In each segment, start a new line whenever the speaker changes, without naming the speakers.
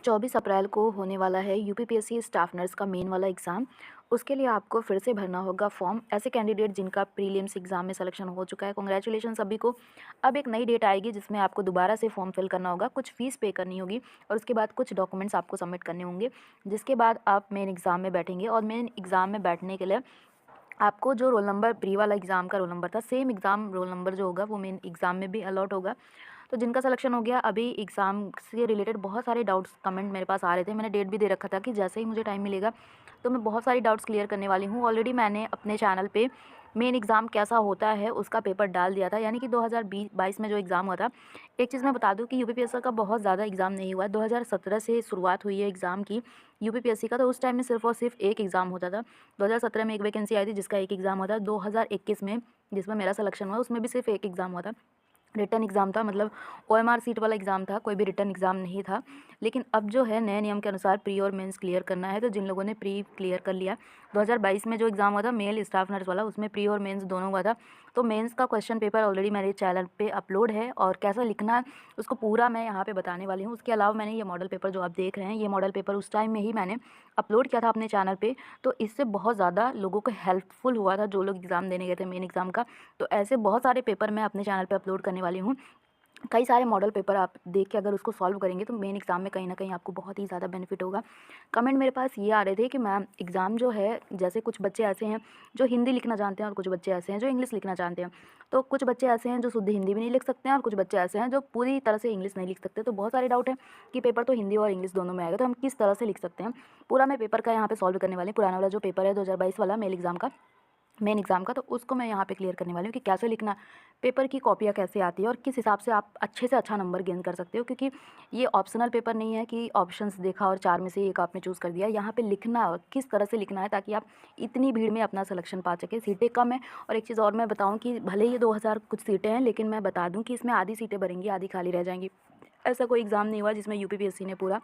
24 अप्रैल को होने वाला है यूपीपीएससी स्टाफ नर्स का मेन वाला एग्ज़ाम। उसके लिए आपको फिर से भरना होगा फॉर्म। ऐसे कैंडिडेट जिनका प्रीलिम्स एग्ज़ाम में सिलेक्शन हो चुका है, कांग्रेचुलेशन सभी को। अब एक नई डेट आएगी जिसमें आपको दोबारा से फॉर्म फिल करना होगा, कुछ फ़ीस पे करनी होगी और उसके बाद कुछ डॉक्यूमेंट्स आपको सबमिट करने होंगे, जिसके बाद आप मेन एग्ज़ाम में बैठेंगे। और मेन एग्ज़ाम में बैठने के लिए आपको जो रोल नंबर प्री वाला एग्ज़ाम का रोल नंबर था, सेम एग्ज़ाम रोल नंबर जो होगा वो मेन एग्ज़ाम में भी अलॉट होगा। तो जिनका सिलेक्शन हो गया, अभी एग्ज़ाम से रिलेटेड बहुत सारे डाउट्स कमेंट मेरे पास आ रहे थे। मैंने डेट भी दे रखा था कि जैसे ही मुझे टाइम मिलेगा तो मैं बहुत सारी डाउट्स क्लियर करने वाली हूँ। ऑलरेडी मैंने अपने चैनल पे मेन एग्ज़ाम कैसा होता है उसका पेपर डाल दिया था, यानी कि 2022 में जो एग्ज़ाम हुआ था। एक चीज़ मैं बता दूँ कि यूपीपीएससी का बहुत ज़्यादा एग्ज़ाम नहीं हुआ है। 2017 से शुरुआत हुई है एग्ज़ाम की यूपीपीएससी का, तो उस टाइम में सिर्फ़ और सिर्फ एक एग्ज़ाम होता था। 2017 में एक वैकेंसी आई थी जिसका एक एग्ज़ाम हुआ था। 2021 में जिसमें मेरा सिलेक्शन हुआ उसमें भी सिर्फ एक एग्ज़ाम हुआ था। रिटन एग्ज़ाम था, मतलब ओएमआर सीट वाला एग्ज़ाम था, कोई भी रिटन एग्ज़ाम नहीं था। लेकिन अब जो है नए नियम के अनुसार प्री और मेंस क्लियर करना है, तो जिन लोगों ने प्री क्लियर कर लिया, 2022 में जो एग्ज़ाम हुआ था मेल स्टाफ नर्स वाला, उसमें प्री और मेंस दोनों हुआ था। तो मेंस का क्वेश्चन पेपर ऑलरेडी मेरे चैनल पे अपलोड है और कैसा लिखना है उसको पूरा मैं यहाँ पे बताने वाली हूँ। उसके अलावा मैंने ये मॉडल पेपर जो आप देख रहे हैं, ये मॉडल पेपर उस टाइम में ही मैंने अपलोड किया था अपने चैनल पे, तो इससे बहुत ज़्यादा लोगों को हेल्पफुल हुआ था जो लोग एग्ज़ाम देने गए थे मेन एग्ज़ाम का। तो ऐसे बहुत सारे पेपर मैं अपने चैनल पे अपलोड करने वाली हूँ। कई सारे मॉडल पेपर आप देख के अगर उसको सॉल्व करेंगे तो मेन एग्ज़ाम में कहीं न कहीं आपको बहुत ही ज़्यादा बेनिफिट होगा। कमेंट मेरे पास ये आ रहे थे कि मैम एग्ज़ाम जो है, जैसे कुछ बच्चे ऐसे हैं जो हिंदी लिखना जानते हैं और कुछ बच्चे ऐसे हैं जो इंग्लिश लिखना जानते हैं। तो कुछ बच्चे ऐसे हैं जो शुद्ध हिंदी भी नहीं लिख सकते हैं और कुछ बच्चे ऐसे हैं जो पूरी तरह से इंग्लिश नहीं लिख सकते। तो बहुत सारे डाउट हैं कि पेपर तो हिंदी और इंग्लिश दोनों में आएगा, तो हम किस तरह से लिख सकते हैं? पूरा मैं पेपर का यहाँ पे सॉल्व करने वाली हूँ। पुराना वाला जो पेपर है 2022 वाला मेन एग्ज़ाम का, तो उसको मैं यहाँ पे क्लियर करने वाली हूँ कि कैसे लिखना, पेपर की कॉपियाँ कैसे आती है और किस हिसाब से आप अच्छे से अच्छा नंबर गेन कर सकते हो। क्योंकि ये ऑप्शनल पेपर नहीं है कि ऑप्शंस देखा और 4 में से एक आपने चूज़ कर दिया। यहाँ पे लिखना और किस तरह से लिखना है ताकि आप इतनी भीड़ में अपना सिलेक्शन पा सकें। सीटें कम है और एक चीज़ और मैं बताऊँ कि भले ही 2000 कुछ सीटें हैं, लेकिन मैं बता दूँ कि इसमें आधी सीटें भरेंगी, आधी खाली रह जाएँगी। ऐसा कोई एग्ज़ाम नहीं हुआ जिसमें यूपीपीएससी ने पूरा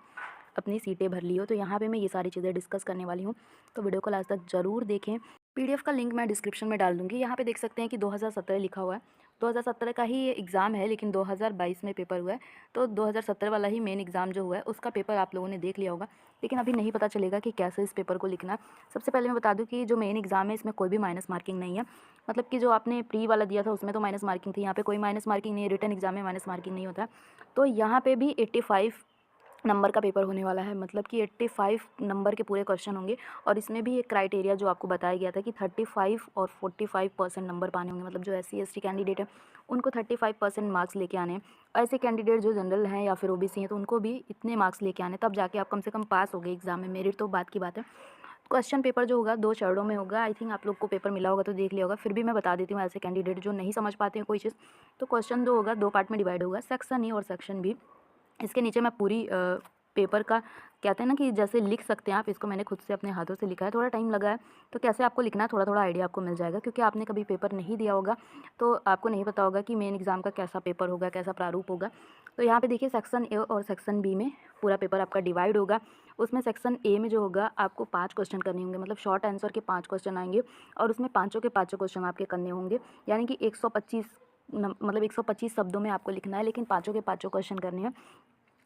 अपनी सीटें भर ली हो। तो यहाँ पे मैं ये सारी चीज़ें डिस्कस करने वाली हूँ, तो वीडियो को लास्ट तक ज़रूर देखें। पीडीएफ का लिंक मैं डिस्क्रिप्शन में डाल दूँगी। यहाँ पे देख सकते हैं कि 2017 लिखा हुआ है। 2017 का ही ये एग्ज़ाम है, लेकिन 2022 में पेपर हुआ है। तो 2017 वाला ही मेन एग्ज़ाम जो हुआ है उसका पेपर आप लोगों ने देख लिया होगा, लेकिन अभी नहीं पता चलेगा कि कैसे इस पेपर को लिखना है। सबसे पहले मैं बता दूँ कि जो मेन एग्ज़ाम है इसमें कोई भी माइनस मार्किंग नहीं है। मतलब कि जो आपने प्री वाला दिया था उसमें तो माइनस मार्किंग थी, यहाँ पे कोई माइनस मार्किंग नहीं है। रिटन एग्ज़ाम में माइनस मार्किंग नहीं होता। तो यहाँ पे भी 85 नंबर का पेपर होने वाला है, मतलब कि 85 नंबर के पूरे क्वेश्चन होंगे। और इसमें भी एक क्राइटेरिया जो आपको बताया गया था कि 35 और 45% नंबर पाने होंगे, मतलब जो SC/ST कैंडिडेट है उनको 35% मार्क्स लेके आने हैं। ऐसे कैंडिडेट जो जनरल हैं या फिर OBC हैं तो उनको भी इतने मार्क्स लेके आने, तब जाके आप कम से कम पास हो गए एग्जाम में। मेरिट तो बात की बात है। क्वेश्चन पेपर जो होगा 2 चरणों में होगा। आई थिंक आप लोग को पेपर मिला होगा तो देख लिया होगा, फिर भी मैं बता देती हूँ ऐसे कैंडिडेट जो नहीं समझ पाते हैं कोई चीज़। तो क्वेश्चन जो होगा 2 पार्ट में डिवाइड होगा, सेक्शन ए और सेक्शन बी। इसके नीचे मैं पूरी पेपर का, कहते हैं ना कि जैसे लिख सकते हैं आप, इसको मैंने खुद से अपने हाथों से लिखा है, थोड़ा टाइम लगा है। तो कैसे आपको लिखना है थोड़ा थोड़ा आइडिया आपको मिल जाएगा, क्योंकि आपने कभी पेपर नहीं दिया होगा तो आपको नहीं पता होगा कि मेन एग्ज़ाम का कैसा पेपर होगा, कैसा प्रारूप होगा। तो यहाँ पे देखिए सेक्शन ए और सेक्शन बी में पूरा पेपर आपका डिवाइड होगा। उसमें सेक्शन ए में जो होगा आपको 5 क्वेश्चन करने होंगे, मतलब शॉर्ट आंसर के 5 क्वेश्चन आएंगे और उसमें पाँचों के पाँचों क्वेश्चन आपके करने होंगे। यानी कि 125 मतलब 125 शब्दों में आपको लिखना है, लेकिन पाँचों के पाँचों क्वेश्चन करने हैं।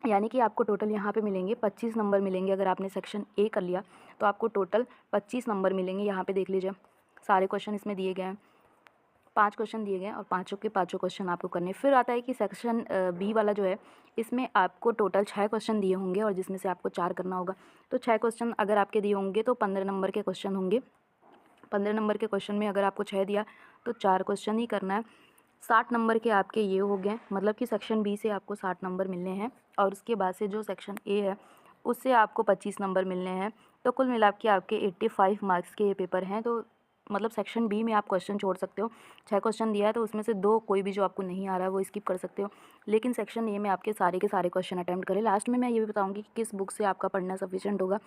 यानी कि आपको टोटल यहाँ पे मिलेंगे 25 नंबर मिलेंगे। अगर आपने सेक्शन ए कर लिया तो आपको टोटल 25 नंबर मिलेंगे। यहाँ पे देख लीजिए सारे क्वेश्चन इसमें दिए गए हैं, 5 क्वेश्चन दिए गए हैं और पाँचों के पाँचों क्वेश्चन आपको करने। फिर आता है कि सेक्शन बी वाला जो है, इसमें आपको टोटल 6 क्वेश्चन दिए होंगे और जिसमें से आपको 4 करना होगा। तो 6 क्वेश्चन अगर आपके दिए होंगे तो 15 नंबर के क्वेश्चन होंगे। 15 नंबर के क्वेश्चन में अगर आपको 6 दिया तो 4 क्वेश्चन ही करना है। 60 नंबर के आपके ये हो गए, मतलब कि सेक्शन बी से आपको 60 नंबर मिलने हैं और उसके बाद से जो सेक्शन ए है उससे आपको 25 नंबर मिलने हैं। तो कुल मिला के आपके 85 मार्क्स के ये पेपर हैं। तो मतलब सेक्शन बी में आप क्वेश्चन छोड़ सकते हो। 6 क्वेश्चन दिया है तो उसमें से 2 कोई भी जो आपको नहीं आ रहा है वो स्किप कर सकते हो, लेकिन सेक्शन ए में आपके सारे के सारे क्वेश्चन अटैम्प्ट करें। लास्ट में मैं ये भी बताऊँगी कि किस बुक से आपका पढ़ना सफिशिएंट होगा,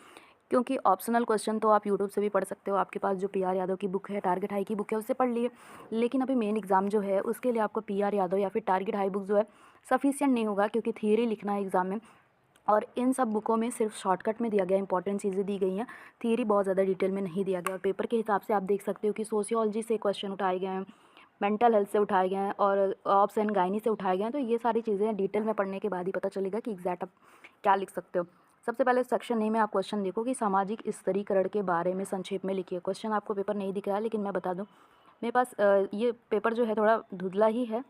क्योंकि ऑप्शनल क्वेश्चन तो आप यूट्यूब से भी पढ़ सकते हो। आपके पास जो PR यादव की बुक है, टारगेट हाई की बुक है, उससे पढ़ लिए। लेकिन अभी मेन एग्ज़ाम जो है उसके लिए आपको PR यादव या फिर टारगेट हाई बुक जो है सफिशिएंट नहीं होगा, क्योंकि थियरी लिखना है एग्ज़ाम में। और इन सब बुकों में सिर्फ शॉर्टकट में दिया गया इंपॉर्टेंट चीज़ें दी गई हैं, थियरी बहुत ज़्यादा डिटेल में नहीं दिया गया। और पेपर के हिसाब से आप देख सकते हो कि सोशियोलॉजी से क्वेश्चन उठाए गए हैं, मेंटल हेल्थ से उठाए गए हैं और ऑप्स एंड गायनी से उठाए गए हैं। तो ये सारी चीज़ें डिटेल में पढ़ने के बाद ही पता चलेगा कि एग्जैक्ट आप क्या लिख सकते हो। सबसे पहले सेक्शन ए में आप क्वेश्चन देखो कि सामाजिक स्तरीकरण के बारे में संक्षेप में लिखिए। क्वेश्चन आपको पेपर नहीं दिख रहा है, लेकिन मैं बता दूँ, मेरे पास ये पेपर जो है थोड़ा धुंधला ही है,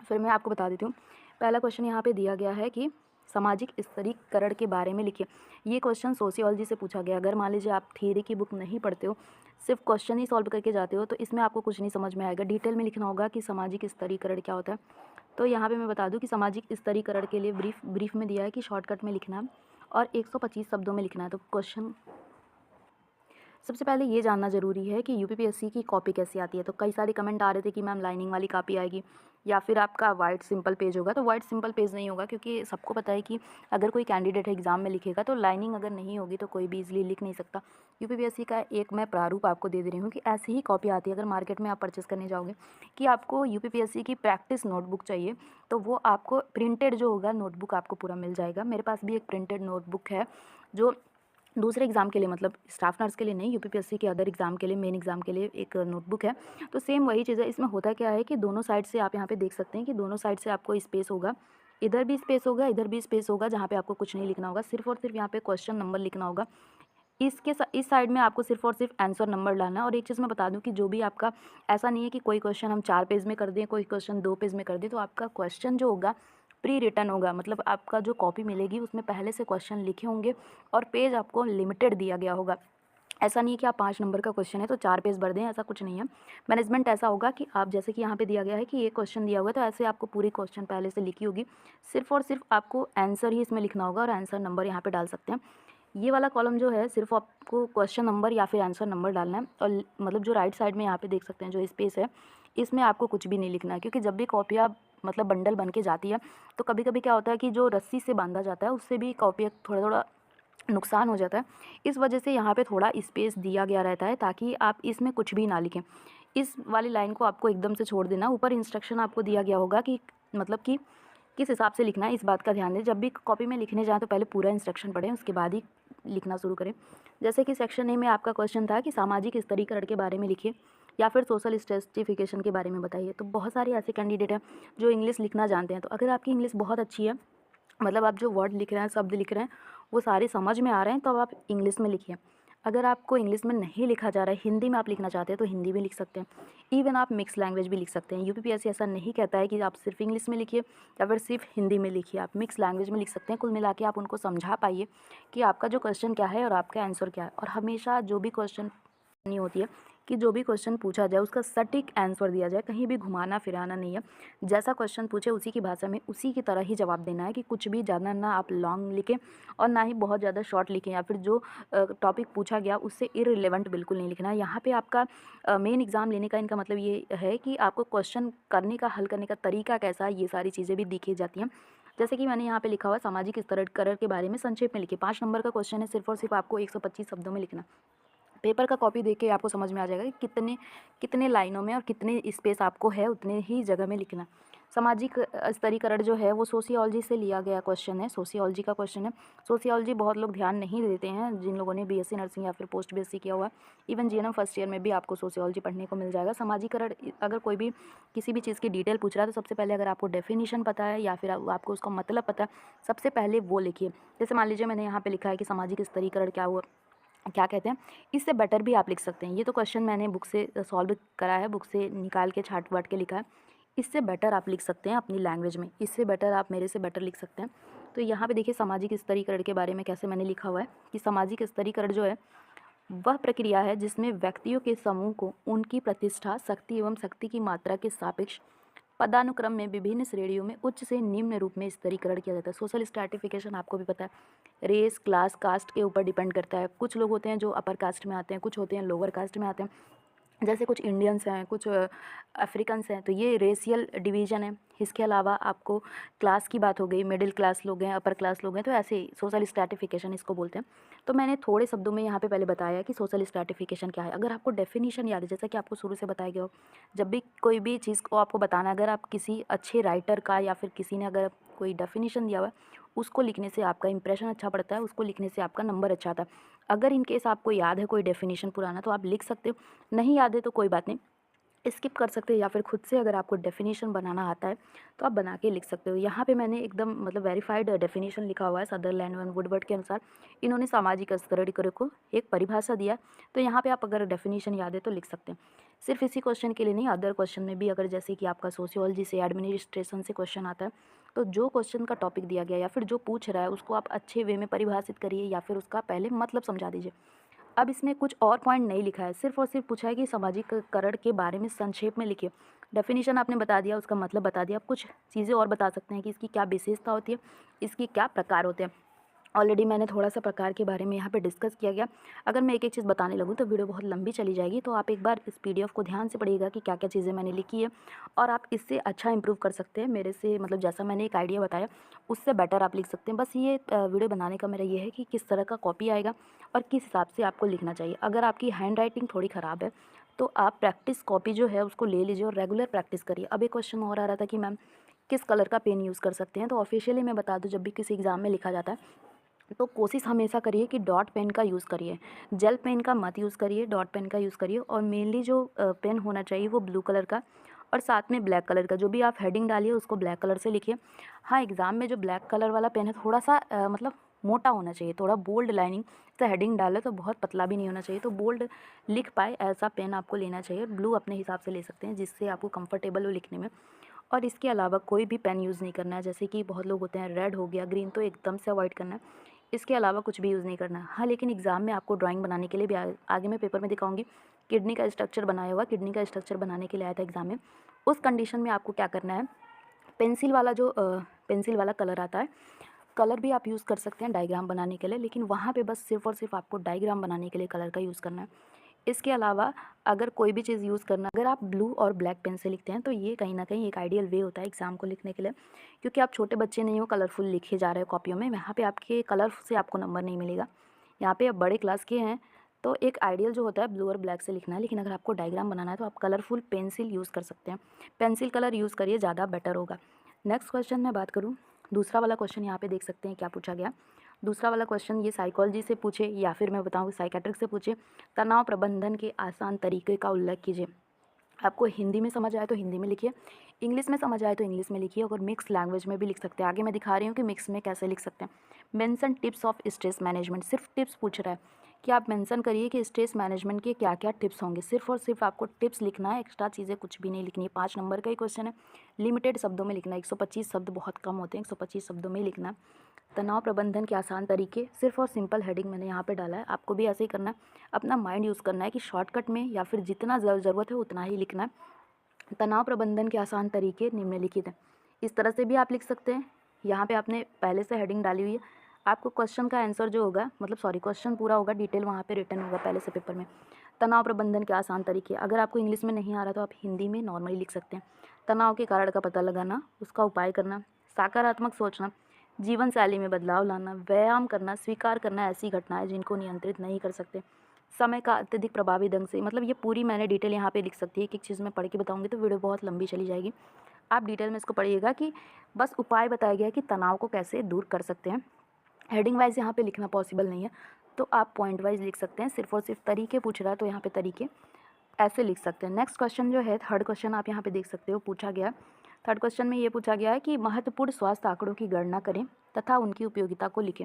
फिर मैं आपको बता देती हूँ। पहला क्वेश्चन यहाँ पे दिया गया है कि सामाजिक स्तरीकरण के बारे में लिखिए। ये क्वेश्चन सोशियोलॉजी से पूछा गया। अगर मान लीजिए आप थियरी की बुक नहीं पढ़ते हो, सिर्फ क्वेश्चन ही सॉल्व करके जाते हो, तो इसमें आपको कुछ नहीं समझ में आएगा। डिटेल में लिखना होगा कि सामाजिक स्तरीकरण क्या होता है। तो यहाँ पे मैं बता दूँ कि सामाजिक स्तरीकरण के लिए ब्रीफ में दिया है कि शॉर्टकट में लिखना है और 125 शब्दों में लिखना है। तो क्वेश्चन सबसे पहले ये जानना ज़रूरी है कि यूपीपीएससी की कॉपी कैसी आती है। तो कई सारे कमेंट आ रहे थे कि मैम लाइनिंग वाली कॉपी आएगी या फिर आपका वाइट सिंपल पेज होगा। तो वाइट सिंपल पेज नहीं होगा, क्योंकि सबको पता है कि अगर कोई कैंडिडेट एग्जाम में लिखेगा तो लाइनिंग अगर नहीं होगी तो कोई भी इजीली लिख नहीं सकता। यूपीपीएससी का एक मैं प्रारूप आपको दे रही हूँ कि ऐसी ही कॉपी आती है। अगर मार्केट में आप परचेस करने जाओगे कि आपको यूपीपीएससी की प्रैक्टिस नोटबुक चाहिए, तो वो आपको प्रिंटेड जो होगा नोटबुक आपको पूरा मिल जाएगा। मेरे पास भी एक प्रिंटेड नोटबुक है जो दूसरे एग्ज़ाम के लिए, मतलब स्टाफ नर्स के लिए नहीं, यूपीपीएससी के अदर एग्ज़ाम के लिए, मेन एग्ज़ाम के लिए एक नोटबुक है। तो सेम वही चीज़ है। इसमें होता क्या है कि दोनों साइड से आप यहाँ पे देख सकते हैं कि दोनों साइड से आपको स्पेस होगा, इधर भी स्पेस होगा, इधर भी स्पेस होगा, जहाँ पे आपको कुछ नहीं लिखना होगा, सिर्फ और सिर्फ यहाँ पे क्वेश्चन नंबर लिखना होगा। इस साइड में आपको सिर्फ और सिर्फ आंसर नंबर डालना है। और एक चीज़ मैं बता दूं कि जो भी आपका, ऐसा नहीं है कि कोई क्वेश्चन हम 4 पेज में कर दें, कोई क्वेश्चन 2 पेज में कर दें। तो आपका क्वेश्चन जो होगा प्री रिटन होगा, मतलब आपका जो कॉपी मिलेगी उसमें पहले से क्वेश्चन लिखे होंगे और पेज आपको लिमिटेड दिया गया होगा। ऐसा नहीं है कि आप 5 नंबर का क्वेश्चन है तो 4 पेज भर दें, ऐसा कुछ नहीं है। मैनेजमेंट ऐसा होगा कि आप, जैसे कि यहाँ पे दिया गया है कि ये क्वेश्चन दिया हुआ है, तो ऐसे आपको पूरी क्वेश्चन पहले से लिखी होगी, सिर्फ और सिर्फ आपको आंसर ही इसमें लिखना होगा और आंसर नंबर यहाँ पे डाल सकते हैं। ये वाला कॉलम जो है सिर्फ आपको क्वेश्चन नंबर या फिर आंसर नंबर डालना है। और मतलब जो राइट साइड में यहाँ पे देख सकते हैं जो स्पेस है, इसमें आपको कुछ भी नहीं लिखना है, क्योंकि जब भी कॉपियाँ मतलब बंडल बन के जाती है तो कभी कभी क्या होता है कि जो रस्सी से बांधा जाता है उससे भी कॉपी थोड़ा थोड़ा नुकसान हो जाता है। इस वजह से यहाँ पे थोड़ा स्पेस दिया गया रहता है ताकि आप इसमें कुछ भी ना लिखें। इस वाली लाइन को आपको एकदम से छोड़ देना। ऊपर इंस्ट्रक्शन आपको दिया गया होगा कि मतलब कि किस हिसाब से लिखना है, इस बात का ध्यान दें। जब भी कॉपी में लिखने जाएँ तो पहले पूरा इंस्ट्रक्शन पढ़ें, उसके बाद ही लिखना शुरू करें। जैसे कि सेक्शन ए में आपका क्वेश्चन था कि सामाजिक स्तरीकरण के बारे में लिखिए या फिर सोशल स्ट्रेटिफिकेशन के बारे में बताइए। तो बहुत सारे ऐसे कैंडिडेट हैं जो इंग्लिश लिखना जानते हैं। तो अगर आपकी इंग्लिश बहुत अच्छी है, मतलब आप जो वर्ड लिख रहे हैं, शब्द लिख रहे हैं, वो सारे समझ में आ रहे हैं, तो आप इंग्लिश में लिखिए। अगर आपको इंग्लिश में नहीं लिखा जा रहा है, हिंदी में आप लिखना चाहते हैं तो हिंदी में लिख सकते हैं। इवन आप मिक्स लैंग्वेज भी लिख सकते हैं। यूपीपीएससी ऐसा नहीं कहता है कि आप सिर्फ इंग्लिश में लिखिए या फिर सिर्फ हिंदी में लिखिए, आप मिक्स लैंग्वेज में लिख सकते हैं। कुल मिला के आप उनको समझा पाइए कि आपका जो क्वेश्चन क्या है और आपका आंसर क्या है। और हमेशा जो भी क्वेश्चन नहीं होती है कि जो भी क्वेश्चन पूछा जाए उसका सटीक आंसर दिया जाए, कहीं भी घुमाना फिराना नहीं है। जैसा क्वेश्चन पूछे उसी की भाषा में उसी की तरह ही जवाब देना है, कि कुछ भी ज़्यादा ना आप लॉन्ग लिखें और ना ही बहुत ज़्यादा शॉर्ट लिखें, या फिर जो टॉपिक पूछा गया उससे इररिलेवेंट बिल्कुल नहीं लिखना है। यहाँ पे आपका मेन एग्ज़ाम लेने का इनका मतलब ये है कि आपको क्वेश्चन करने का, हल करने का तरीका कैसा है, ये सारी चीज़ें भी दिखी जाती हैं। जैसे कि मैंने यहाँ पे लिखा हुआ सामाजिक स्तरीकरण के बारे में संक्षेप में लिखिए। 5 नंबर का क्वेश्चन है, सिर्फ और सिर्फ आपको 125 शब्दों में लिखना। पेपर का कॉपी देख के आपको समझ में आ जाएगा कि कितने कितने लाइनों में और कितने स्पेस आपको है उतने ही जगह में लिखना। सामाजिक स्तरीकरण जो है वो सोशियोलॉजी से लिया गया क्वेश्चन है, सोशियोलॉजी का क्वेश्चन है। सोशियोलॉजी बहुत लोग ध्यान नहीं देते हैं, जिन लोगों ने बीएससी नर्सिंग या फिर पोस्ट बीएससी किया हुआ है। इवन जीएनएम फर्स्ट ईयर में भी आपको सोशियोलॉजी पढ़ने को मिल जाएगा। सामाजिकरण, अगर कोई भी किसी भी चीज़ की डिटेल पूछ रहा है तो सबसे पहले अगर आपको डेफिनेशन पता है या फिर आपको उसका मतलब पता है, सबसे पहले वो लिखिए। जैसे मान लीजिए मैंने यहाँ पे लिखा है कि सामाजिक स्तरीकरण क्या कहते हैं, इससे बेटर भी आप लिख सकते हैं। ये तो क्वेश्चन मैंने बुक से सॉल्व करा है, बुक से निकाल के छाट वाट के लिखा है। इससे बेटर आप लिख सकते हैं अपनी लैंग्वेज में, इससे बेटर आप मेरे से बेटर लिख सकते हैं। तो यहाँ पे देखिए सामाजिक स्तरीकरण के बारे में कैसे मैंने लिखा हुआ है कि सामाजिक स्तरीकरण जो है वह प्रक्रिया है जिसमें व्यक्तियों के समूह को उनकी प्रतिष्ठा, शक्ति एवं शक्ति की मात्रा के सापेक्ष पदानुक्रम में विभिन्न श्रेणियों में उच्च से निम्न रूप में स्तरीकरण किया जाता है। सोशल स्ट्रैटिफिकेशन आपको भी पता है, रेस, क्लास, कास्ट के ऊपर डिपेंड करता है। कुछ लोग होते हैं जो अपर कास्ट में आते हैं, कुछ होते हैं लोअर कास्ट में आते हैं। जैसे कुछ इंडियंस हैं, कुछ अफ्रीकन्स हैं, तो ये रेशियल डिवीज़न है। इसके अलावा आपको क्लास की बात हो गई, मिडिल क्लास लोग हैं, अपर क्लास लोग हैं, तो ऐसे ही सोशल स्ट्रैटिफिकेशन इसको बोलते हैं। तो मैंने थोड़े शब्दों में यहाँ पे पहले बताया कि सोशल स्ट्रैटिफिकेशन क्या है। अगर आपको डेफिनेशन याद है, जैसा कि आपको शुरू से बताया गया हो, जब भी कोई भी चीज़ को आपको बताना, अगर आप किसी अच्छे राइटर का या फिर किसी ने अगर कोई डेफिनेशन दिया हुआ है, उसको लिखने से आपका इंप्रेशन अच्छा पड़ता है, उसको लिखने से आपका नंबर अच्छा आता है। अगर इन केस आपको याद है कोई डेफिनेशन पुराना तो आप लिख सकते हो, नहीं याद है तो कोई बात नहीं, स्किप कर सकते हैं या फिर खुद से अगर आपको डेफिनेशन बनाना आता है तो आप बना के लिख सकते हो। यहाँ पे मैंने एकदम मतलब वेरीफाइड डेफिनेशन लिखा हुआ है सदरलैंड एंड वुडवर्ड के अनुसार। इन्होंने सामाजिक स्तरीकरण को एक परिभाषा दिया, तो यहाँ पे आप अगर डेफिनेशन याद है तो लिख सकते हैं। सिर्फ इसी क्वेश्चन के लिए नहीं, अदर क्वेश्चन में भी अगर जैसे कि आपका सोशियोलॉजी से, एडमिनिस्ट्रेशन से क्वेश्चन आता है, तो जो क्वेश्चन का टॉपिक दिया गया या फिर जो पूछ रहा है उसको आप अच्छे वे में परिभाषित करिए या फिर उसका पहले मतलब समझा दीजिए। अब इसमें कुछ और पॉइंट नहीं लिखा है, सिर्फ और सिर्फ पूछा है कि सामाजिककरण के बारे में संक्षेप में लिखिए। डेफिनेशन आपने बता दिया, उसका मतलब बता दिया, आप कुछ चीज़ें और बता सकते हैं कि इसकी क्या विशेषता होती है, इसकी क्या प्रकार होते हैं। ऑलरेडी मैंने थोड़ा सा प्रकार के बारे में यहाँ पे डिस्कस किया गया। अगर मैं एक एक चीज़ बताने लगूँ तो वीडियो बहुत लंबी चली जाएगी, तो आप एक बार इस पीडीएफ को ध्यान से पढ़िएगा कि क्या क्या चीज़ें मैंने लिखी है, और आप इससे अच्छा इंप्रूव कर सकते हैं मेरे से, मतलब जैसा मैंने एक आइडिया बताया उससे बेटर आप लिख सकते हैं। बस ये वीडियो बनाने का मेरा ये है कि किस तरह का कॉपी आएगा और किस हिसाब से आपको लिखना चाहिए। अगर आपकी हैंड राइटिंग थोड़ी ख़राब है तो आप प्रैक्टिस कॉपी जो है उसको ले लीजिए और रेगुलर प्रैक्टिस करिए। अब एक क्वेश्चन और आ रहा था कि मैम किस कलर का पेन यूज़ कर सकते हैं, तो ऑफिशियली मैं बता दूं, जब भी किसी एग्ज़ाम में लिखा जाता है तो कोशिश हमेशा करिए कि डॉट पेन का यूज़ करिए, जेल पेन का मत यूज़ करिए, डॉट पेन का यूज़ करिए। और मेनली जो पेन होना चाहिए वो ब्लू कलर का और साथ में ब्लैक कलर का। जो भी आप हेडिंग डालिए उसको ब्लैक कलर से लिखिए। हाँ, एग्ज़ाम में जो ब्लैक कलर वाला पेन है थोड़ा सा मतलब मोटा होना चाहिए, थोड़ा बोल्ड लाइनिंग से हेडिंग डाले, तो बहुत पतला भी नहीं होना चाहिए, तो बोल्ड लिख पाए ऐसा पेन आपको लेना चाहिए। ब्लू अपने हिसाब से ले सकते हैं जिससे आपको कंफर्टेबल हो लिखने में। और इसके अलावा कोई भी पेन यूज़ नहीं करना है, जैसे कि बहुत लोग होते हैं रेड हो गया, ग्रीन, तो एकदम से अवॉइड करना है। इसके अलावा कुछ भी यूज़ नहीं करना है। हाँ, लेकिन एग्ज़ाम में आपको ड्राइंग बनाने के लिए भी आगे मैं पेपर में दिखाऊंगी। किडनी का स्ट्रक्चर बनाया हुआ, किडनी का स्ट्रक्चर बनाने के लिए आया था एग्ज़ाम में। उस कंडीशन में आपको क्या करना है, पेंसिल वाला जो पेंसिल वाला कलर आता है, कलर भी आप यूज़ कर सकते हैं डायग्राम बनाने के लिए, लेकिन वहाँ पे बस सिर्फ़ और सिर्फ आपको डायग्राम बनाने के लिए कलर का यूज़ करना है। इसके अलावा अगर कोई भी चीज़ यूज़ करना, अगर आप ब्लू और ब्लैक पेन से लिखते हैं तो ये कहीं न कहीं एक आइडियल वे होता है एग्ज़ाम को लिखने के लिए, क्योंकि आप छोटे बच्चे नहीं हो कलरफुल लिखे जा रहे हो कॉपियों में, यहाँ पे आपके कलर से आपको नंबर नहीं मिलेगा। यहाँ पे आप बड़े क्लास के हैं तो एक आइडियल जो होता है ब्लू और ब्लैक से लिखना है, लेकिन अगर आपको डायग्राम बनाना है तो आप कलरफुल पेंसिल यूज़ कर सकते हैं। पेंसिल कलर यूज़ करिए, ज़्यादा बेटर होगा। नेक्स्ट क्वेश्चन मैं बात करूँ, दूसरा वाला क्वेश्चन यहाँ पे देख सकते हैं क्या पूछा गया। दूसरा वाला क्वेश्चन ये साइकोलॉजी से पूछे या फिर मैं बताऊँ साइकेट्रिक से पूछे, तनाव प्रबंधन के आसान तरीके का उल्लेख कीजिए। आपको हिंदी में समझ आए तो हिंदी में लिखिए, इंग्लिश में समझ आए तो इंग्लिश में लिखिए, और मिक्स लैंग्वेज में भी लिख सकते हैं। आगे मैं दिखा रही हूँ कि मिक्स में कैसे लिख सकते हैं। Mention tips of stress management, सिर्फ टिप्स पूछ रहा है कि आप मेंशन करिए कि स्ट्रेस मैनेजमेंट के क्या क्या टिप्स होंगे। सिर्फ और सिर्फ आपको टिप्स लिखना है, एक्स्ट्रा चीज़ें कुछ भी नहीं लिखनी है। 5 नंबर का ही क्वेश्चन है, लिमिटेड शब्दों में लिखना है, 125 शब्द बहुत कम होते हैं, 125 शब्दों में ही लिखना है। तनाव प्रबंधन के आसान तरीके, सिर्फ और सिंपल हेडिंग मैंने यहाँ पे डाला है, आपको भी ऐसे ही करना है। अपना माइंड यूज़ करना है कि शॉर्टकट में या फिर जितना ज़रूरत है उतना ही लिखना है। तनाव प्रबंधन के आसान तरीके निम्नलिखित हैं, इस तरह से भी आप लिख सकते हैं। यहाँ पे आपने पहले से हेडिंग डाली हुई है, आपको क्वेश्चन का आंसर जो होगा, मतलब सॉरी क्वेश्चन पूरा होगा, डिटेल वहाँ पे रिटर्न होगा पहले से पेपर में। तनाव प्रबंधन के आसान तरीके, अगर आपको इंग्लिश में नहीं आ रहा तो आप हिंदी में नॉर्मली लिख सकते हैं। तनाव के कारण का पता लगाना, उसका उपाय करना, सकारात्मक सोचना, जीवन शैली में बदलाव लाना, व्यायाम करना, स्वीकार करना ऐसी घटनाएं जिनको नियंत्रित नहीं कर सकते, समय का अत्यधिक प्रभावी ढंग से, मतलब ये पूरी मैंने डिटेल यहाँ पे लिख सकती है। एक एक चीज़ मैं पढ़ के बताऊँगी तो वीडियो बहुत लंबी चली जाएगी। आप डिटेल में इसको पढ़िएगा कि बस उपाय बताया गया है कि तनाव को कैसे दूर कर सकते हैं। हेडिंग वाइज यहाँ पे लिखना पॉसिबल नहीं है, तो आप पॉइंट वाइज लिख सकते हैं। सिर्फ और सिर्फ तरीके पूछ रहा है तो यहाँ पे तरीके ऐसे लिख सकते हैं। नेक्स्ट क्वेश्चन जो है, थर्ड क्वेश्चन आप यहाँ पे देख सकते हो, पूछा गया। थर्ड क्वेश्चन में ये पूछा गया है कि महत्वपूर्ण स्वास्थ्य आंकड़ों की गणना करें तथा उनकी उपयोगिता को लिखें।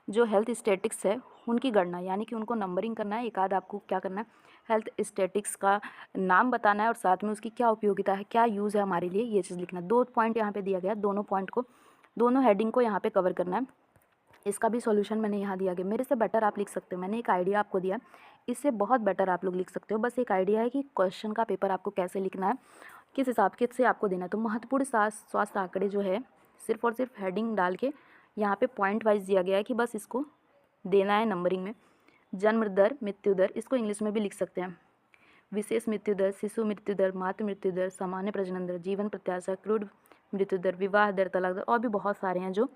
जो हेल्थ स्टैटिक्स है उनकी गणना, यानी कि उनको नंबरिंग करना है। एक आध आपको क्या करना है, हेल्थ स्टैटिक्स का नाम बताना है और साथ में उसकी क्या उपयोगिता है, क्या यूज़ है हमारे लिए, ये चीज़ लिखना है। 2 पॉइंट यहाँ पे दिया गया, दोनों पॉइंट को, दोनों हेडिंग को यहाँ पे कवर करना है। इसका भी सॉल्यूशन मैंने यहाँ दिया गया, मेरे से बेटर आप लिख सकते हो। मैंने एक आइडिया आपको दिया, इससे बहुत बेटर आप लोग लिख सकते हो। बस एक आइडिया है कि क्वेश्चन का पेपर आपको कैसे लिखना है, किस हिसाब के से आपको देना है। तो महत्वपूर्ण स्वास्थ्य आंकड़े जो है, सिर्फ और सिर्फ हेडिंग डाल के यहाँ पे पॉइंट वाइज दिया गया है कि बस इसको देना है नंबरिंग में। जन्म दर, मृत्यु दर, इसको इंग्लिश में भी लिख सकते हैं। विशेष मृत्यु दर, शिशु मृत्यु दर, मातृ मृत्यु दर, सामान्य प्रजनन दर, जीवन प्रत्याशा, क्रूड मृत्यु दर, विवाह दर, तलाक दर, और भी बहुत सारे हैं जो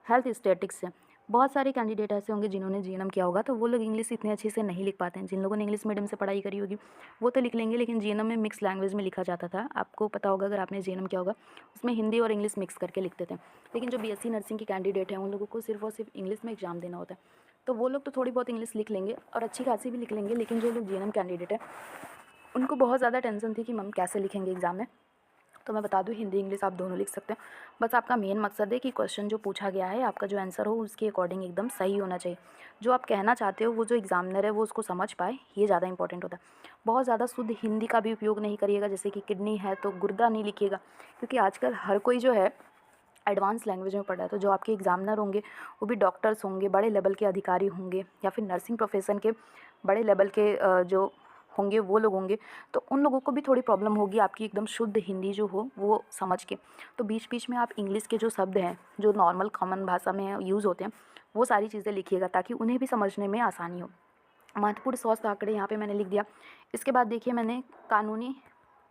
हेल्थ स्टैटिक्स है। बहुत सारे कैंडिडेट ऐसे होंगे जिन्होंने जीएनएम किया होगा, तो वो लोग इंग्लिश इतने अच्छे से नहीं लिख पाते हैं। जिन लोगों ने इंग्लिश मीडियम से पढ़ाई करी होगी वो तो लिख लेंगे, लेकिन जीएनएम में मिक्स लैंग्वेज में लिखा जाता था। आपको पता होगा अगर आपने जीएनएम किया होगा, उसमें हिंदी और इंग्लिश मिक्स करके लिखते थे। लेकिन जो बीएससी नर्सिंग के कैंडिडेट हैं उन लोगों को सिर्फ और सिर्फ इंग्लिश में एग्जाम देना होता है, तो वो लोग तो थोड़ी बहुत इंग्लिश लिख लेंगे और अच्छी खासी भी लिख लेंगे। लेकिन जो लोग जीएनएम कैंडिडेट है उनको बहुत ज़्यादा टेंशन थी कि मैम कैसे लिखेंगे एग्ज़ाम में। तो मैं बता दूँ, हिंदी इंग्लिश आप दोनों लिख सकते हैं। बस आपका मेन मकसद है कि क्वेश्चन जो पूछा गया है, आपका जो आंसर हो उसके अकॉर्डिंग एकदम सही होना चाहिए। जो आप कहना चाहते हो वो जो एग्ज़ामिनर है वो उसको समझ पाए, ये ज़्यादा इंपॉर्टेंट होता है। बहुत ज़्यादा शुद्ध हिंदी का भी उपयोग नहीं करिएगा, जैसे कि किडनी है तो गुर्दा नहीं लिखिएगा, क्योंकि आजकल हर कोई जो है एडवांस लैंग्वेज में पढ़ रहा है। तो जो आपके एग्ज़ामिनर होंगे वो भी डॉक्टर्स होंगे, बड़े लेवल के अधिकारी होंगे, या फिर नर्सिंग प्रोफेशन के बड़े लेवल के जो होंगे वो लोग होंगे। तो उन लोगों को भी थोड़ी प्रॉब्लम होगी आपकी एकदम शुद्ध हिंदी जो हो वो समझ के। तो बीच बीच में आप इंग्लिश के जो शब्द हैं जो नॉर्मल कॉमन भाषा में यूज़ होते हैं वो सारी चीज़ें लिखिएगा, ताकि उन्हें भी समझने में आसानी हो। महत्वपूर्ण स्वास्थ्य आंकड़े यहाँ पे मैंने लिख दिया। इसके बाद देखिए मैंने कानूनी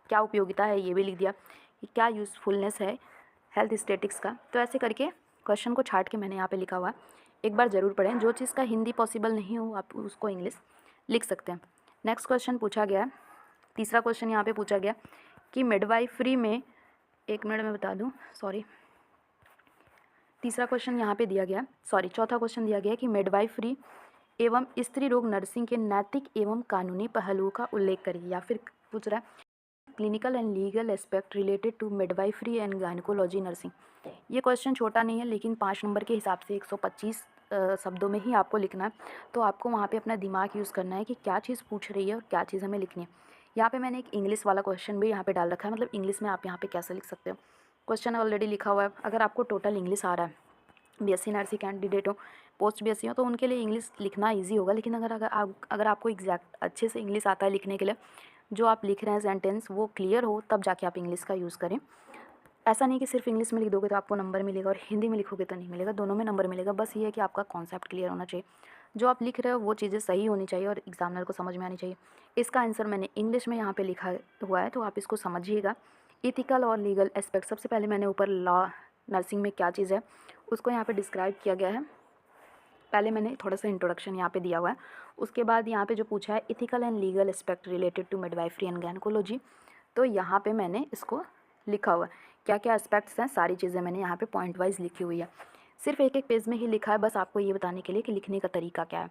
क्या उपयोगिता है ये भी लिख दिया, कि क्या यूज़फुलनेस है हेल्थ स्टैटिक्स का। तो ऐसे करके क्वेश्चन को छाँट के मैंने यहाँ पे लिखा हुआ है। एक बार ज़रूर पढ़ें। जो चीज़ का हिंदी पॉसिबल नहीं हो आप उसको इंग्लिश लिख सकते हैं। नेक्स्ट क्वेश्चन पूछा गया है, तीसरा क्वेश्चन यहाँ पे पूछा गया कि मिडवाइफरी में, एक मिनट में बता दूँ, सॉरी, तीसरा क्वेश्चन यहाँ पे दिया गया, सॉरी चौथा क्वेश्चन दिया गया कि मिडवाइफरी एवं स्त्री रोग नर्सिंग के नैतिक एवं कानूनी पहलुओं का उल्लेख करिए। या फिर पूछ रहा है clinical and legal aspect related to midwifery and gynaecology nursing. ये क्वेश्चन छोटा नहीं है, लेकिन 5 नंबर के हिसाब से 125 शब्दों में ही आपको लिखना है। तो आपको वहाँ पे अपना दिमाग यूज़ करना है कि क्या चीज़ पूछ रही है और क्या चीज़ हमें लिखनी है। यहाँ पे मैंने एक इंग्लिश वाला क्वेश्चन भी यहाँ पे डाल रखा है, मतलब इंग्लिश में आप यहाँ पे कैसे लिख सकते हो। क्वेश्चन ऑलरेडी लिखा हुआ है। अगर आपको टोटल इंग्लिश आ रहा है, बीएससी नर्सिंग कैंडिडेट हो, पोस्ट बीएससी हो, तो उनके लिए इंग्लिश लिखना ईजी होगा। लेकिन अगर आपको एग्जैक्ट अच्छे से इंग्लिश आता है लिखने के लिए, जो आप लिख रहे हैं सेंटेंस वो क्लियर हो, तब जाके आप इंग्लिश का यूज़ करें। ऐसा नहीं कि सिर्फ इंग्लिश में लिख दोगे तो आपको नंबर मिलेगा और हिंदी में लिखोगे तो नहीं मिलेगा, दोनों में नंबर मिलेगा। बस ये है कि आपका कॉन्सेप्ट क्लियर होना चाहिए, जो आप लिख रहे हो वो चीज़ें सही होनी चाहिए और एग्जामिनर को समझ में आनी चाहिए। इसका आंसर मैंने इंग्लिश में यहाँ पे लिखा हुआ है, तो आप इसको समझिएगा। इथिकल और लीगल एस्पेक्ट, सबसे पहले मैंने ऊपर लॉ नर्सिंग में क्या चीज़ है उसको यहाँ पे डिस्क्राइब किया गया है। पहले मैंने थोड़ा सा इंट्रोडक्शन यहाँ पे दिया हुआ है। उसके बाद यहाँ पे जो पूछा है ethical and legal aspect related to midwifery and gynaecology, तो यहाँ पे मैंने इसको लिखा हुआ है। क्या क्या एस्पेक्ट्स हैं सारी चीज़ें मैंने यहाँ पे पॉइंट वाइज लिखी हुई है। सिर्फ एक एक पेज में ही लिखा है, बस आपको ये बताने के लिए कि लिखने का तरीका क्या है।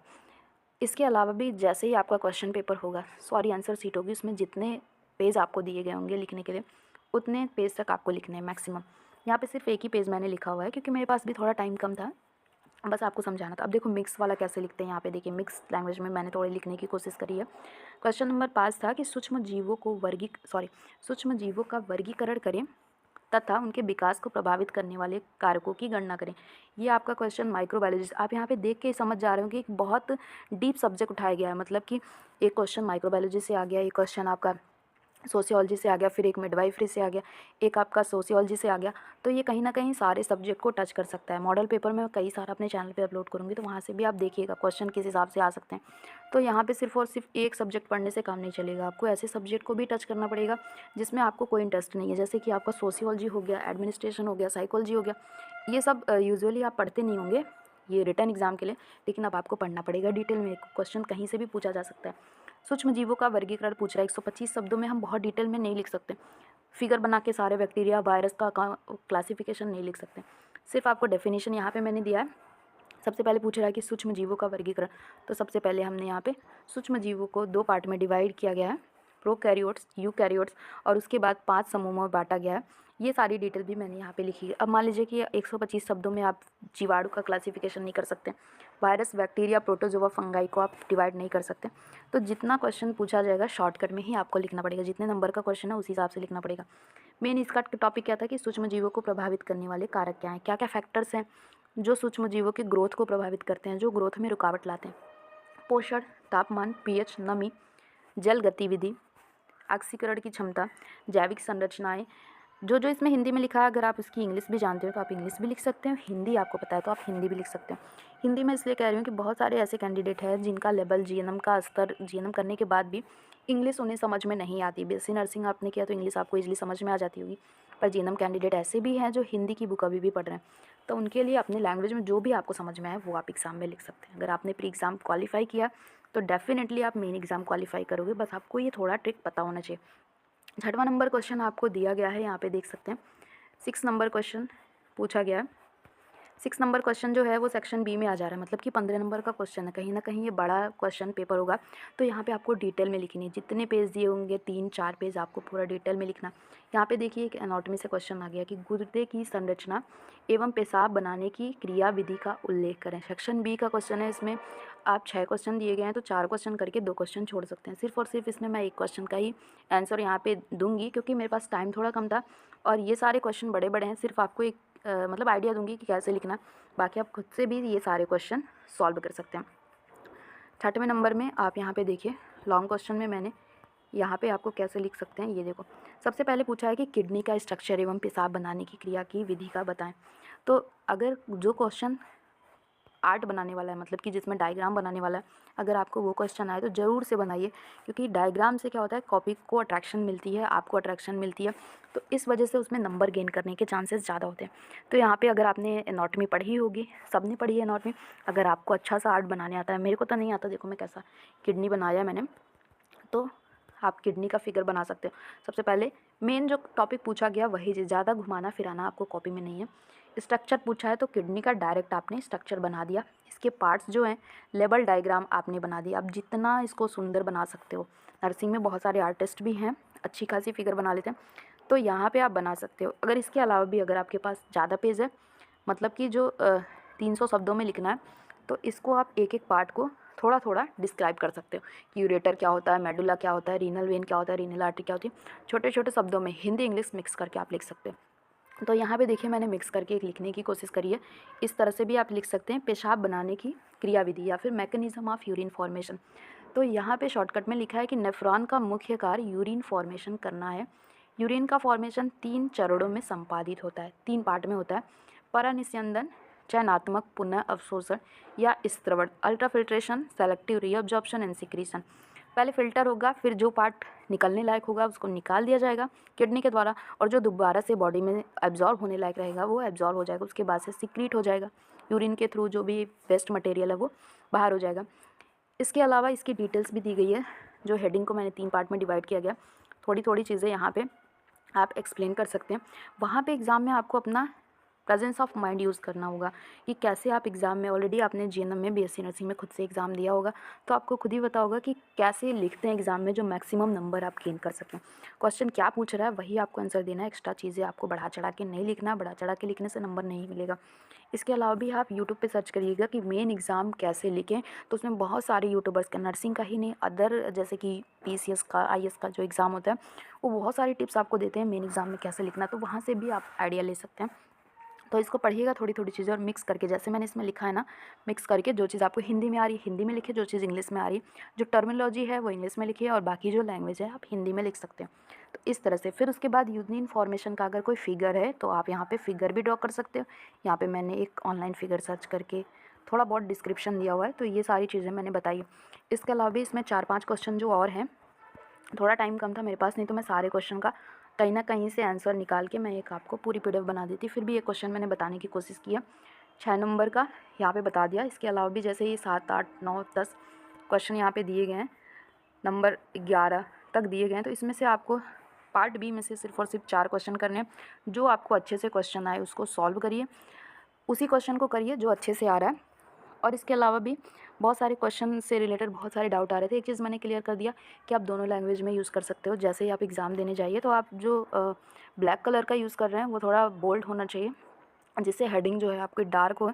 इसके अलावा भी जैसे ही आपका क्वेश्चन पेपर होगा, सॉरी आंसर शीट होगी, उसमें जितने पेज आपको दिए गए होंगे लिखने के लिए उतने पेज तक आपको लिखने हैं मैक्सिमम। यहाँ पे सिर्फ एक ही पेज मैंने लिखा हुआ है क्योंकि मेरे पास भी थोड़ा टाइम कम था, बस आपको समझाना था। अब देखो मिक्स वाला कैसे लिखते हैं, यहाँ पे देखिए मिक्स लैंग्वेज में मैंने थोड़ी लिखने की कोशिश करी है। क्वेश्चन नंबर 5 था कि सूक्ष्म जीवों का वर्गीकरण करें तथा उनके विकास को प्रभावित करने वाले कारकों की गणना करें। ये आपका क्वेश्चन माइक्रोबायोलॉजी, आप यहाँ पे देख के समझ जा रहे हो कि एक बहुत डीप सब्जेक्ट उठाया गया है। मतलब कि एक क्वेश्चन माइक्रोबायोलॉजी से आ गया, एक क्वेश्चन आपका सोशियोलॉजी से आ गया, फिर एक मिडवाइफरी से आ गया, एक आपका सोशियोलॉजी से आ गया। तो ये कहीं ना कहीं सारे सब्जेक्ट को टच कर सकता है। मॉडल पेपर में कई सारा अपने चैनल पे अपलोड करूँगी, तो वहाँ से भी आप देखिएगा क्वेश्चन किस हिसाब से आ सकते हैं। तो यहाँ पे सिर्फ और सिर्फ एक सब्जेक्ट पढ़ने से काम नहीं चलेगा, आपको ऐसे सब्जेक्ट को भी टच करना पड़ेगा जिसमें आपको कोई इंटरेस्ट नहीं है। जैसे कि आपका सोशियोलॉजी हो गया, एडमिनिस्ट्रेशन हो गया, साइकोलॉजी हो गया। ये सब यूजुअली आप पढ़ते नहीं होंगे ये रिटर्न एग्जाम के लिए, लेकिन अब आपको पढ़ना पड़ेगा डिटेल में। क्वेश्चन कहीं से भी पूछा जा सकता है। सूक्ष्म जीवों का वर्गीकरण पूछ रहा है, 125 शब्दों में हम बहुत डिटेल में नहीं लिख सकते। फिगर बना के सारे बैक्टीरिया वायरस का क्लासिफिकेशन नहीं लिख सकते। सिर्फ आपको डेफिनेशन यहाँ पे मैंने दिया है। सबसे पहले पूछ रहा है कि सूक्ष्म जीवों का वर्गीकरण, तो सबसे पहले हमने यहाँ पे सूक्ष्म जीवों को 2 पार्ट में डिवाइड किया गया है, प्रोकैरियोट्स, यूकैरियोट्स, और उसके बाद 5 समूहों में बांटा गया है। ये सारी डिटेल भी मैंने यहाँ पे लिखी है। अब मान लीजिए कि 125 शब्दों में आप जीवाणु का क्लासिफिकेशन नहीं कर सकते, वायरस, बैक्टीरिया, प्रोटोजोआ, फंगाई को आप डिवाइड नहीं कर सकते, तो जितना क्वेश्चन पूछा जाएगा शॉर्टकट में ही आपको लिखना पड़ेगा। जितने नंबर का क्वेश्चन है उसी हिसाब से लिखना पड़ेगा। मेन इसका टॉपिक क्या था कि सूक्ष्म जीवों को प्रभावित करने वाले कारक क्या हैं, क्या क्या फैक्टर्स हैं जो सूक्ष्म जीवों के ग्रोथ को प्रभावित करते हैं, जो ग्रोथ में रुकावट लाते हैं। पोषण, तापमान, पीएच, नमी, जल गतिविधि, ऑक्सीकरण की क्षमता, जैविक संरचनाएं, जो जो इसमें हिंदी में लिखा है। अगर आप इसकी इंग्लिश भी जानते हो तो आप इंग्लिश भी लिख सकते हो, हिंदी आपको पता है तो आप हिंदी भी लिख सकते हो। हिंदी में इसलिए कह रही हूँ कि बहुत सारे ऐसे कैंडिडेट हैं जिनका लेवल जीएनएम का स्तर, जीएनएम करने के बाद भी इंग्लिश उन्हें समझ में नहीं आती। बीएससी नर्सिंग आपने किया तो इंग्लिश आपको इजीली समझ में आ जाती होगी, पर जीएनएम कैंडिडेट ऐसे भी हैं जो हिंदी की बुक अभी भी पढ़ रहे हैं। तो उनके लिए अपनी लैंग्वेज में जो भी आपको समझ में आए वो आप एग्ज़ाम में लिख सकते हैं। अगर आपने प्री एग्ज़ाम क्वालिफाई किया तो डेफिनेटली आप मेन एग्ज़ाम क्वालिफाई करोगे, बस आपको ये थोड़ा ट्रिक पता होना चाहिए। 6वां नंबर क्वेश्चन आपको दिया गया है, यहाँ पे देख सकते हैं। 6 नंबर क्वेश्चन पूछा गया है। 6 नंबर क्वेश्चन जो है वो सेक्शन बी में आ जा रहा है, मतलब कि 15 नंबर का क्वेश्चन है। कहीं ना कहीं ये बड़ा क्वेश्चन पेपर होगा, तो यहाँ पे आपको डिटेल में लिखनी है। जितने पेज दिए होंगे 3-4 पेज आपको पूरा डिटेल में लिखना। यहाँ पे देखिए एक एनाटॉमी से क्वेश्चन आ गया कि गुर्दे की संरचना एवं पेशाब बनाने की क्रिया विधि का उल्लेख करें। सेक्शन बी का क्वेश्चन है, इसमें आप 6 क्वेश्चन दिए गए हैं, तो 4 क्वेश्चन करके 2 क्वेश्चन छोड़ सकते हैं। सिर्फ और सिर्फ इसमें मैं 1 क्वेश्चन का ही आंसर यहाँ पे दूंगी, क्योंकि मेरे पास टाइम थोड़ा कम था और ये सारे क्वेश्चन बड़े बड़े हैं। सिर्फ आपको एक मतलब आइडिया दूंगी कि कैसे लिखना, बाकी आप खुद से भी ये सारे क्वेश्चन सॉल्व कर सकते हैं। 6वें नंबर में आप यहाँ पे देखिए, लॉन्ग क्वेश्चन में मैंने यहाँ पे आपको कैसे लिख सकते हैं ये देखो। सबसे पहले पूछा है कि किडनी का स्ट्रक्चर एवं पेशाब बनाने की क्रिया की विधि का बताएं। तो अगर जो क्वेश्चन आर्ट बनाने वाला है, मतलब कि जिसमें डायग्राम बनाने वाला है, अगर आपको वो क्वेश्चन आए तो ज़रूर से बनाइए, क्योंकि डायग्राम से क्या होता है, कॉपी को अट्रैक्शन मिलती है, आपको अट्रैक्शन मिलती है, तो इस वजह से उसमें नंबर गेन करने के चांसेस ज़्यादा होते हैं। तो यहाँ पे अगर आपने एनाटॉमी पढ़ी होगी, सबने पढ़ी है एनाटॉमी, अगर आपको अच्छा सा आर्ट बनाने आता है, मेरे को तो नहीं आता, देखो मैं कैसा किडनी बनाया मैंने, तो आप किडनी का फिगर बना सकते हो। सबसे पहले मेन जो टॉपिक पूछा गया वही, ज़्यादा घुमाना फिराना आपको कॉपी में नहीं है। स्ट्रक्चर पूछा है तो किडनी का डायरेक्ट आपने स्ट्रक्चर बना दिया। इसके पार्ट्स जो हैं, लेबल डायग्राम आपने बना दिया। आप जितना इसको सुंदर बना सकते हो, नर्सिंग में बहुत सारे आर्टिस्ट भी हैं, अच्छी खासी फिगर बना लेते हैं, तो यहाँ पे आप बना सकते हो। अगर इसके अलावा भी अगर आपके पास ज़्यादा पेज है, मतलब कि जो 300 शब्दों में लिखना है, तो इसको आप एक एक पार्ट को थोड़ा थोड़ा डिस्क्राइब कर सकते हो कि यूरेटर क्या होता है, मेडुला क्या होता है, रीनल वेन क्या होता है, रीनल आर्टरी क्या होती है। छोटे छोटे शब्दों में हिंदी इंग्लिश मिक्स करके आप लिख सकते हो। तो यहाँ पे देखिए मैंने मिक्स करके एक लिखने की कोशिश करी है। इस तरह से भी आप लिख सकते हैं, पेशाब बनाने की क्रिया विधि या फिर मैकेनिज्म ऑफ यूरिन फॉर्मेशन। तो यहाँ पे शॉर्टकट में लिखा है कि नेफ्रॉन का मुख्य कार्य यूरिन फॉर्मेशन करना है। यूरिन का फॉर्मेशन 3 चरणों में संपादित होता है, 3 पार्ट में होता है। परानिस्यंदन, चयनात्मक पुनः अवशोषण या स्त्रवण, ultrafiltration, selective reabsorption and secretion. पहले फिल्टर होगा, फिर जो पार्ट निकलने लायक होगा उसको निकाल दिया जाएगा किडनी के द्वारा, और जो दोबारा से बॉडी में एब्जॉर्ब होने लायक रहेगा वो एब्जॉर्ब हो जाएगा। उसके बाद से सिक्रीट हो जाएगा, यूरिन के थ्रू जो भी वेस्ट मटेरियल है वो बाहर हो जाएगा। इसके अलावा इसकी डिटेल्स भी दी गई है, जो हेडिंग को मैंने 3 पार्ट में डिवाइड किया गया। थोड़ी थोड़ी चीज़ें यहाँ पे आप एक्सप्लेन कर सकते हैं। वहाँ पे एग्ज़ाम में आपको अपना प्रेजेंस ऑफ माइंड यूज़ करना होगा कि कैसे आप एग्ज़ाम में, ऑलरेडी आपने जीएनएम में बीएससी नर्सिंग में खुद से एग्ज़ाम दिया होगा, तो आपको खुद ही पता होगा कि कैसे लिखते हैं एग्ज़ाम में जो मैक्सिमम नंबर आप गेन कर सकें। क्वेश्चन क्या पूछ रहा है वही आपको आंसर देना है, एक्स्ट्रा चीज़ें आपको बढ़ा चढ़ा के नहीं लिखना, बढ़ा चढ़ा के लिखने से नंबर नहीं मिलेगा। इसके अलावा भी आप यूट्यूब पे सर्च करिएगा कि मेन एग्ज़ाम कैसे लिखें, तो उसमें बहुत सारे यूट्यूबर्स का, नर्सिंग का ही नहीं, अदर जैसे कि पीसीएस का, आईएएस का जो एग्ज़ाम होता है, वो बहुत सारी टिप्स आपको देते हैं मेन एग्ज़ाम में कैसे लिखना, तो वहाँ से भी आप आइडिया ले सकते हैं। तो इसको पढ़िएगा थोड़ी थोड़ी चीज़ें और मिक्स करके, जैसे मैंने इसमें लिखा है ना, मिक्स करके जो चीज़ आपको हिंदी में आ रही है हिंदी में लिखिए, जो चीज़ इंग्लिश में आ रही है, जो टर्मिनोलॉजी है वो इंग्लिश में लिखिए, और बाकी जो लैंग्वेज है आप हिंदी में लिख सकते हैं। तो इस तरह से फिर उसके बाद यूनियन फॉर्मेशन का अगर कोई फिगर है तो आप यहाँ पे फिगर भी ड्रॉ कर सकते हो। यहाँ पे मैंने एक ऑनलाइन फिगर सर्च करके थोड़ा बहुत डिस्क्रिप्शन दिया हुआ है, तो ये सारी चीज़ें मैंने बताई। इसके अलावा भी इसमें 4-5 क्वेश्चन जो और हैं, थोड़ा टाइम कम था मेरे पास, नहीं तो मैं सारे क्वेश्चन का कहीं ना कहीं से आंसर निकाल के मैं एक आपको पूरी पीडीएफ बना देती। फिर भी एक क्वेश्चन मैंने बताने की कोशिश की है, 6 नंबर का यहाँ पे बता दिया। इसके अलावा भी जैसे ये 7, 8, 9, 10 क्वेश्चन यहाँ पे दिए गए हैं, नंबर 11 तक दिए गए हैं, तो इसमें से आपको पार्ट बी में से सिर्फ और सिर्फ 4 क्वेश्चन करने हैं। जो आपको अच्छे से क्वेश्चन आए उसको सॉल्व करिए, उसी क्वेश्चन को करिए जो अच्छे से आ रहा है। और इसके अलावा भी बहुत सारे क्वेश्चन से रिलेटेड बहुत सारे डाउट आ रहे थे। एक चीज़ मैंने क्लियर कर दिया कि आप दोनों लैंग्वेज में यूज़ कर सकते हो। जैसे ही आप एग्ज़ाम देने जाइए तो आप जो ब्लैक कलर का यूज़ कर रहे हैं वो थोड़ा बोल्ड होना चाहिए, जिससे हेडिंग जो है आपकी डार्क हो।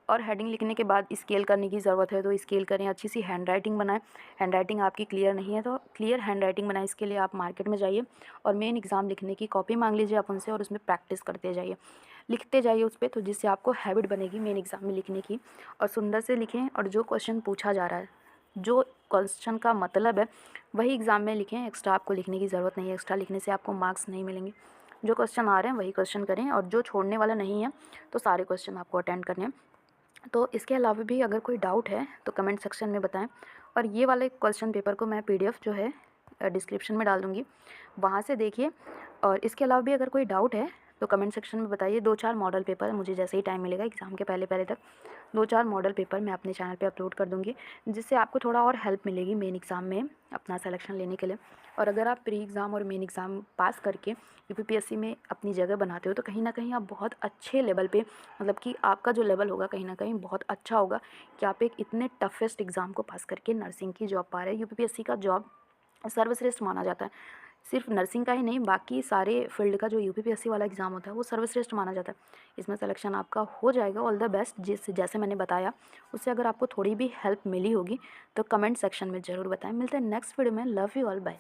और हेडिंग लिखने के बाद स्केल करने की ज़रूरत है तो स्केल करें, अच्छी सी हैंड राइटिंग बनाएं। हैंड राइटिंग आपकी क्लियर नहीं है तो क्लियर हैंड राइटिंग बनाएं। इसके लिए आप मार्केट में जाइए और मेन एग्ज़ाम लिखने की कॉपी मांग लीजिए आप उनसे, और उसमें प्रैक्टिस करते जाइए, लिखते जाइए उस पर, तो जिससे आपको हैबिट बनेगी मेन एग्ज़ाम में लिखने की। और सुंदर से लिखें, और जो क्वेश्चन पूछा जा रहा है, जो क्वेश्चन का मतलब है वही एग्ज़ाम में लिखें। एक्स्ट्रा आपको लिखने की ज़रूरत नहीं है, एक्स्ट्रा लिखने से आपको मार्क्स नहीं मिलेंगे। जो क्वेश्चन आ रहे हैं वही क्वेश्चन करें, और जो छोड़ने वाला नहीं है तो सारे क्वेश्चन आपको अटेंड करने हैं। तो इसके अलावा भी अगर कोई डाउट है तो कमेंट सेक्शन में बताएं। और ये वाले क्वेश्चन पेपर को मैं पीडीएफ जो है डिस्क्रिप्शन में डाल दूँगी, वहाँ से देखिए। और इसके अलावा भी अगर कोई डाउट है तो कमेंट सेक्शन में बताइए। 2-4 मॉडल पेपर मुझे जैसे ही टाइम मिलेगा एग्ज़ाम के पहले पहले तक 2-4 मॉडल पेपर मैं अपने चैनल पे अपलोड कर दूँगी, जिससे आपको थोड़ा और हेल्प मिलेगी मेन एग्ज़ाम में अपना सिलेक्शन लेने के लिए। और अगर आप प्री एग्ज़ाम और मेन एग्ज़ाम पास करके यूपीपीएससी में अपनी जगह बनाते हो, तो कहीं न कहीं आप बहुत अच्छे लेवल पे, मतलब कि आपका जो लेवल होगा कहीं न कहीं बहुत अच्छा होगा कि आप एक इतने टफ़ेस्ट एग्ज़ाम को पास करके नर्सिंग की जॉब पा रहे हैं। यूपीपीएससी का जॉब सर्वश्रेष्ठ माना जाता है। सिर्फ नर्सिंग का ही नहीं, बाकी सारे फील्ड का जो यूपीपीएससी वाला एग्ज़ाम होता है वो सर्वश्रेष्ठ माना जाता है। इसमें सिलेक्शन आपका हो जाएगा। All the best. जैसे मैंने बताया, उससे अगर आपको थोड़ी भी हेल्प मिली होगी तो कमेंट सेक्शन में ज़रूर बताएं। मिलते हैं नेक्स्ट वीडियो में। Love you all, bye.